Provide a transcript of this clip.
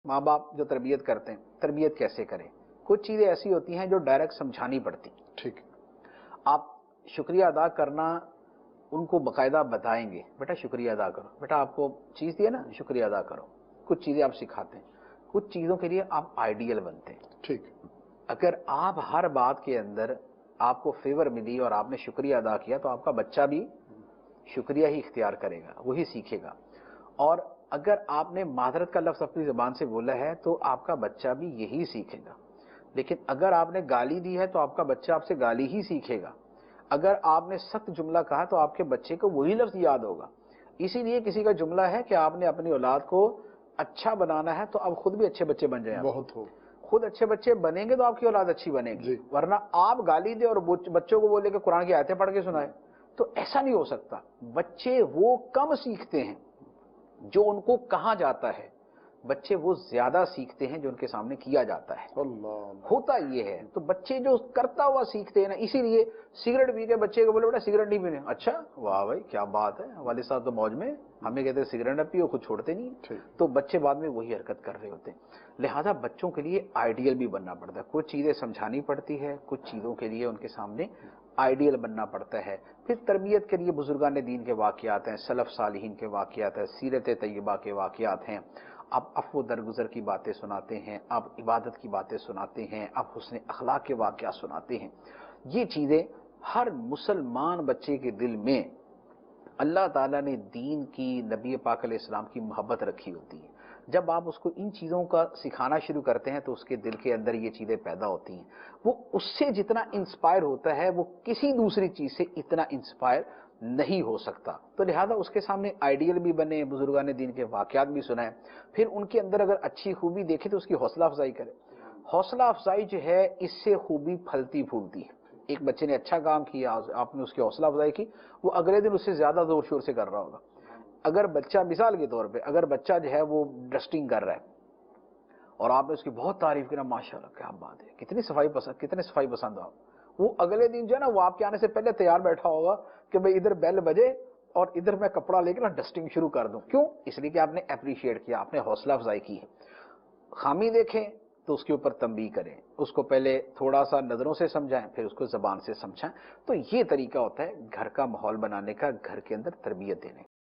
ماں باپ جو تربیت کرتے ہیں، تربیت کیسے کریں؟ کچھ چیزیں ایسی ہوتی ہیں جو ڈائریکٹ سمجھانی پڑتی، ٹھیک، آپ شکریہ ادا کرنا ان کو باقاعدہ بتائیں گے، بیٹا شکریہ ادا کرو، بیٹا آپ کو چیز دی ہے نا شکریہ ادا کرو، کچھ چیزیں آپ سکھاتے ہیں، کچھ چیزوں کے لیے آپ آئیڈیل بنتے ہیں. ٹھیک، اگر آپ ہر بات کے اندر آپ کو فیور ملی اور آپ نے شکریہ ادا کیا تو آپ کا بچہ بھی شکریہ ہی اختیار کرے گا، وہی سیکھے گا. اور اگر آپ نے معذرت کا لفظ اپنی زبان سے بولا ہے تو آپ کا بچہ بھی یہی سیکھے گا. لیکن اگر آپ نے گالی دی ہے تو آپ کا بچہ آپ سے گالی ہی سیکھے گا. اگر آپ نے سخت جملہ کہا تو آپ کے بچے کو وہی لفظ یاد ہوگا. اسی لیے کسی کا جملہ ہے کہ آپ نے اپنی اولاد کو اچھا بنانا ہے تو اب خود بھی اچھے بچے بن جائیں. بہت ہو، خود اچھے بچے بنیں گے تو آپ کی اولاد اچھی بنے گی. جی. ورنہ آپ گالی دیں اور بچوں کو بولے کہ قرآن کی آیتیں پڑھ کے سنائے تو ایسا نہیں ہو سکتا. بچے وہ کم سیکھتے ہیں جو ان کو کہا جاتا ہے، بچے وہ زیادہ سیکھتے ہیں جو ان کے سامنے کیا جاتا ہے. اللہ، ہوتا یہ ہے. تو بچے جو کرتا ہوا سیکھتے ہیں نا، اسی لیے سگریٹ پی کے بچے کو بولے بیٹا سگریٹ نہیں پینے، اچھا واہ بھائی کیا بات ہے، والد صاحب تو موج میں، ہمیں کہتے ہیں سگریٹ نہ پیو، خود چھوڑتے نہیں. تو بچے بعد میں وہی حرکت کر رہے ہوتے ہیں. لہذا بچوں کے لیے آئیڈیل بھی بننا پڑتا ہے. کچھ چیزیں سمجھانی پڑتی ہے، کچھ چیزوں کے لیے ان کے سامنے آئیڈیل بننا پڑتا ہے. پھر تربیت کے لیے بزرگان دین کے واقعات ہیں، سلف صالحین کے واقعات ہیں، سیرت طیبہ کے واقعات ہیں. آپ عفو درگزر کی باتیں سناتے ہیں، آپ عبادت کی باتیں سناتے ہیں، آپ حسن اخلاق کے واقعات سناتے ہیں. یہ چیزیں ہر مسلمان بچے کے دل میں اللہ تعالیٰ نے دین کی، نبی پاک علیہ السلام کی محبت رکھی ہوتی ہے. جب آپ اس کو ان چیزوں کا سکھانا شروع کرتے ہیں تو اس کے دل کے اندر یہ چیزیں پیدا ہوتی ہیں. وہ اس سے جتنا انسپائر ہوتا ہے وہ کسی دوسری چیز سے اتنا انسپائر نہیں ہو سکتا. تو لہذا اس کے سامنے آئیڈیل بھی بنے، بزرگان دین کے واقعات بھی سنائیں. پھر ان کے اندر اگر اچھی خوبی دیکھے تو اس کی حوصلہ افزائی کرے. حوصلہ افزائی جو ہے اس سے خوبی پھلتی پھولتی ہے. ایک بچے نے اچھا کام کیا، آپ نے اس کی حوصلہ افزائی کی، وہ اگلے دن اس سے زیادہ زور شور سے کر رہا ہوگا. اگر بچہ مثال کے طور پہ اگر بچہ جو ہے وہ ڈسٹنگ کر رہا ہے اور آپ نے اس کی بہت تعریف کی نا، ماشاءاللہ کیا بات ہے، کتنے صفائی پسند آپ، وہ اگلے دن جو ہے نا وہ آپ کے آنے سے پہلے تیار بیٹھا ہوگا کہ بھئی ادھر بیل بجے اور ادھر میں کپڑا لے کے نا ڈسٹنگ شروع کر دوں. کیوں؟ اس لیے کہ آپ نے اپریشیٹ کیا، آپ نے حوصلہ افزائی کی ہے. خامی دیکھیں تو اس کے اوپر تنبیہ کریں، اس کو پہلے تھوڑا سا نظروں سے سمجھائیں، پھر اس کو زبان سے سمجھائیں. تو یہ طریقہ ہوتا ہے گھر کا ماحول بنانے کا، گھر کے اندر تربیت دینے کا.